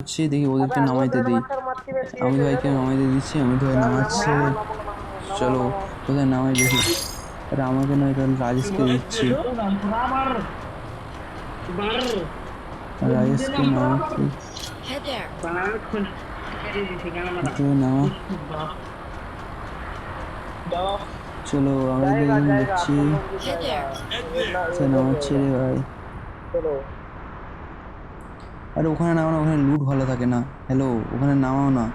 হচ্ছে দেখি ওদেরকে নামাইতে দিই। অমিত ভাইকে নামাইতে দিচ্ছি, অমিত ভাই নামাচ্ছে। চলো কোথায় নামাই দেখি। আরে আমাকে নয়, তাহলে রাজেশকে দিচ্ছি। রাজেশকে নামাচ্ছি। নামা। চলো আমি দিচ্ছি। নামাচ্ছি রে ভাই। আরে ওখানে নামাও না, ওখানে লুট ভালো থাকে না। হ্যালো, ওখানে নামাও না,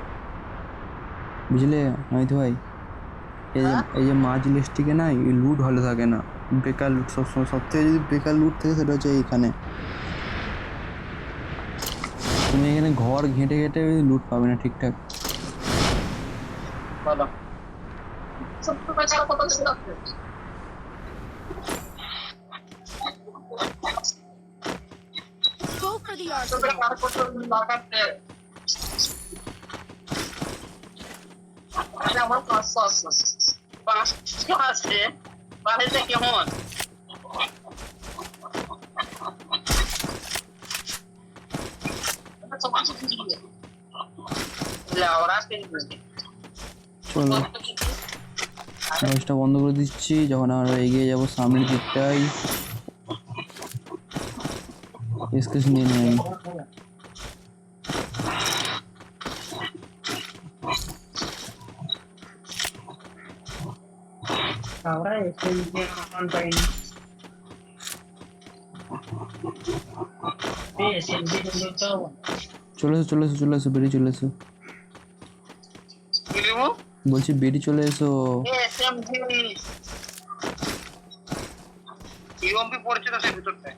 বুঝলে অমিত ভাই? এই যে মাঝ লিস্টিকে না, এই লুট ভালো থাকে না, বেকার লুট সবসময়। সব থেকে যদি বেকার লুট থাকে সেটা হচ্ছে এইখানে। তুমি এখানে ঘর ঘেঁটে ঘেঁটে লুট পাবে না ঠিকঠাক। আমার 500 আছে, 500 আছে বাড়িতে কেমন? চলো ভয়েসটা বন্ধ করে দিচ্ছি, যখন আমরা এগিয়ে যাবো সামনের দিকটাই। স্কেচ নিয়ে নেই। চলে এসো চলে এসো চলে এসো, বেরিয়ে চলে এসো। বলছি বেরিয়ে চলে এসো। ইউএমপি পড়ছে তো সেই ভিতরটায়।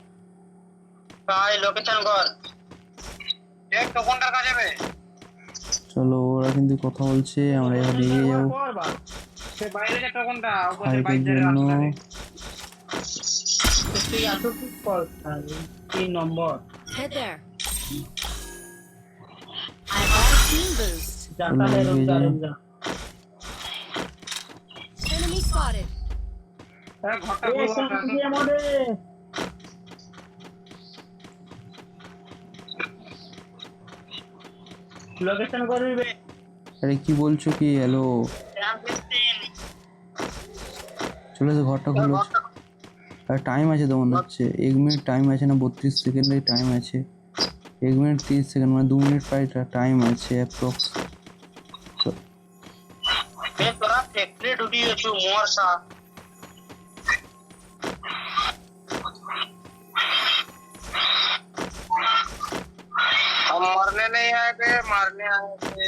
তাই লোকেশন কর, দেখ তো কোনটার কাছে যাবে। চলো ওরা কিন্তু কথা বলছে, আমরা এবার এগিয়ে যাবো সে বাইরে যে টোকনটা উপরে ফাইটের বাইরে জন্য। তুই এত কি কর 3 নম্বর। Head there. I got a team boost. Enemy spotted. ঘরটা পুরো লোকেশন করবে। আরে কি বলছো কি? হ্যালো, চলে এসো, ঘরটা খুলে। আর টাইম আছে তো মনে হচ্ছে, 1 মিনিট টাইম আছে না, 32 সেকেন্ডের টাইম আছে। 1 মিনিট 30 সেকেন্ড, মানে 2 মিনিট প্রায় টাইম আছে অ্যাপ্রক্স। তোরা ফ্যাক্টরি ঢুকি গেছো মরসা। हम मरने नहीं आए थे, मारने आए थे।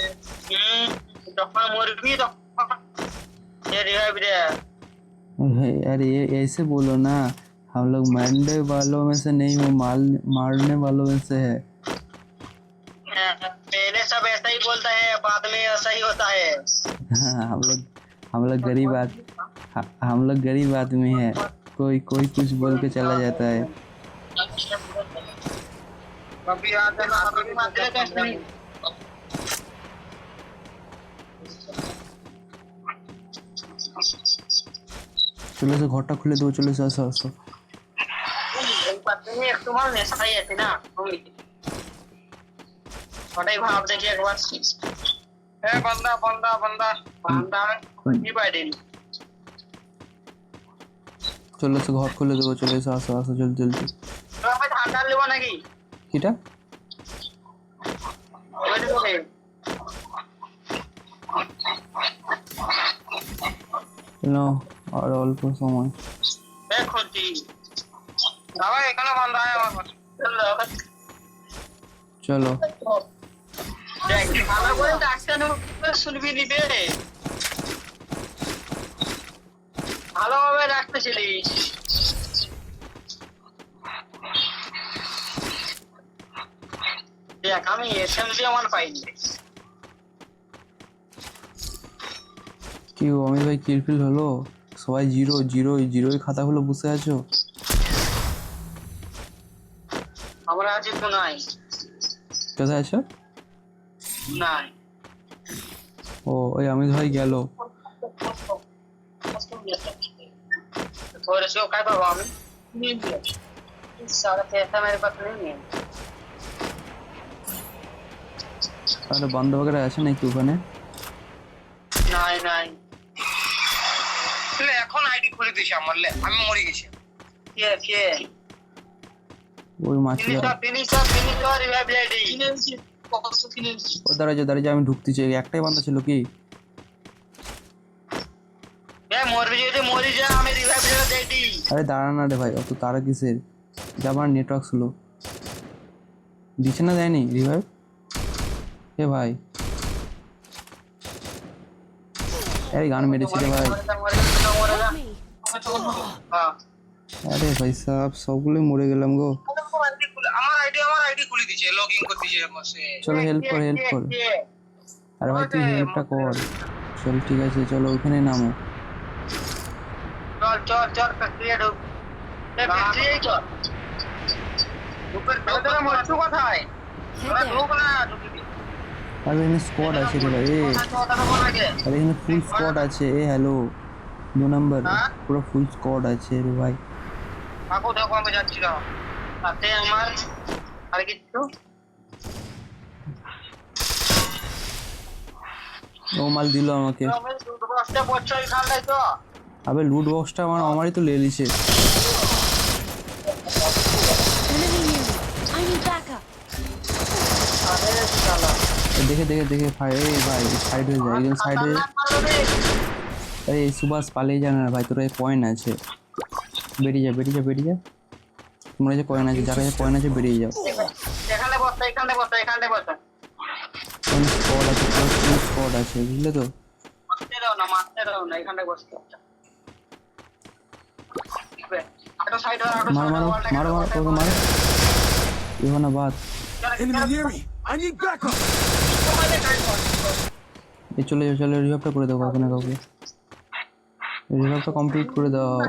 जब मरबी तो ये रिवाइव दे। अरे ये ऐसे बोलो ना, हम लोग मारने वालों में से नहीं हो, मारने वालों में से है। पहले सब ऐसा ही बोलता है, बाद में ऐसा ही होता है। हाँ, हम लोग गरीब आदमी है, कोई कुछ बोल के चला जाता है। कभी आते ना कभी मारते कैसे नहीं। চলে এসো, ঘরটা খুলে দেবো, চলে এসো, আসো আসো। তোমার নেশাই আছে না তুমি, ওটাই ভাব দেখি একবার। এ বান্দা বান্দা বান্দা বান্দা কি বাইরে। চলে এসো, ঘর খুলে দেবো, চলে এসো, আসো আসো, জলদি জলদি। আমি ঠান্ডা নেবো নাকি? কিটা নাও, আর অল্প সময়। খুঁজছি বাবা, এখানে বান্দা হয় আমার। চলো ভালো করে ডাক্তার শুনবি নিবে, ভালোভাবে রাখতেছিলি। দেখ আমি এসএমজি আমার পাইনি। কি অমিত ভাই, কিরফিল হলো? সবাই জিরোই খাতা হলো, বসে আছো? আমরা আছি তো নাই। কোথায় আছো? নাই। ও ওই অমিত ভাই গেল। थोड़े से काय बाबा আমি नहीं दिया, सारा पैसा मेरे पास नहीं है। তাহলে বন্ধ বগেরা আছে নাকি ওখানে? নাই নাই লে এখন আইডি খুলে দিছি আমার লে আমি মরে গেছি কে কে ওই মাছটা ফিনিশার রিভাইভ আইডি কিনেছি কত কিনেছি ও দাঁড়ায় আমি ঢুকতে চাই, একটাই বান্দা ছিল কি? এ মরবি যদি মরি যা আমি রিভাইভ আইডি আরে দাঁড়া না রে ভাই, অত তারা কিসের? যে আমার নেটওয়ার্ক স্লো দিচ্ছে না, দেয়নি রিভাইভ। এ ভাই এই গান মেরেছি রে ভাই। Help me. হ্যাঁ আরে ভাই সাহেব সবগুলোই মরে গেলাম গো। আমার আইডি খুলে দিয়েছে লগইন করতে যে আমাসে চলো হেল্প কর। আরে ভাই তুই হেল্পটা কর। চল ঠিক আছে, চলো ওখানে নামো। চল ফ্যাক্টরি ঢুক ফ্যাক্টরি চল উপর তোরা মরছু কোথায় তোরা ঢুক না ঢুকবি আরে এখানে স্কোয়াড আছে রে ভাই। আরে এখানে ফুল স্কোয়াড আছে। এ হ্যালো 2 নাম্বার, পুরো ফুল স্কোয়াড আছে রে ভাই। কাকু দেখো আমি যাচ্ছি না সাথে আমার আর কিছু ও মাল দিল আমাকে। আমি দুটো বস্তা পড়ছো এখানটায় তো আবে লুট বক্সটা আমারই তো লে লিছে। Enemy near me. I need backup. আরে শালা দেখে ভাই। এই ভাই সাইড হয়ে যায়, একজন সাইড হয়ে। আরে এই সুভাষ পালিয়ে যায় না ভাই, তোর এই কয়েন আছে, বেরিয়ে যা। তোমার যে কয়েন আছে, যার কাছে কয়েন আছে বেরিয়ে যাও। এখানে বস্তা কোন স্কোয়াড আছে বুঝলে তো? মারতে দাও না এখানটায় বস্তা আটো সাইড মারো ওকে মারো। ইভানা বাদ। Enemy near me. I need backup. এই চলে রিভাইভটা করে দাও কাউকে না কাউকে। রিভাইভটা কমপ্লিট করে দাও।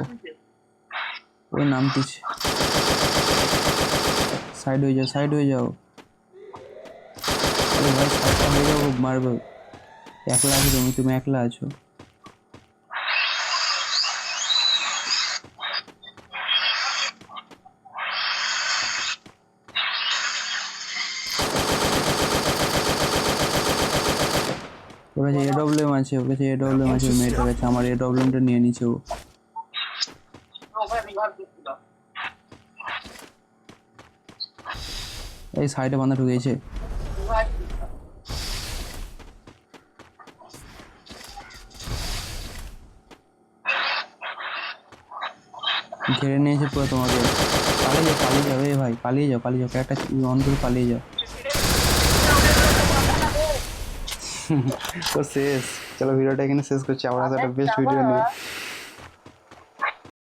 ওই নামটিস সাইড হয়ে যাও। আরে ভাই সাইডটা হয়ে যাও, মারবে। একলা আছো তুমি একলা আছো। ওর কাছে এডব্লিউএম আছে, মেয়েটার কাছে। আমার এডব্লিউএমটা নিয়ে নিছে ও। এই সাইডে বান্ধা ঢুকেছে। ঘিরে নিয়েছে পুরো তোমাকে। পালিয়ে যাও এই ভাই, পালিয়ে যাও একটা অন করে পালিয়ে যাও। তো শেষ, চলো ভিডিওটা এখানে শেষ করছি। আবার একটা বেস্ট ভিডিও নিয়ে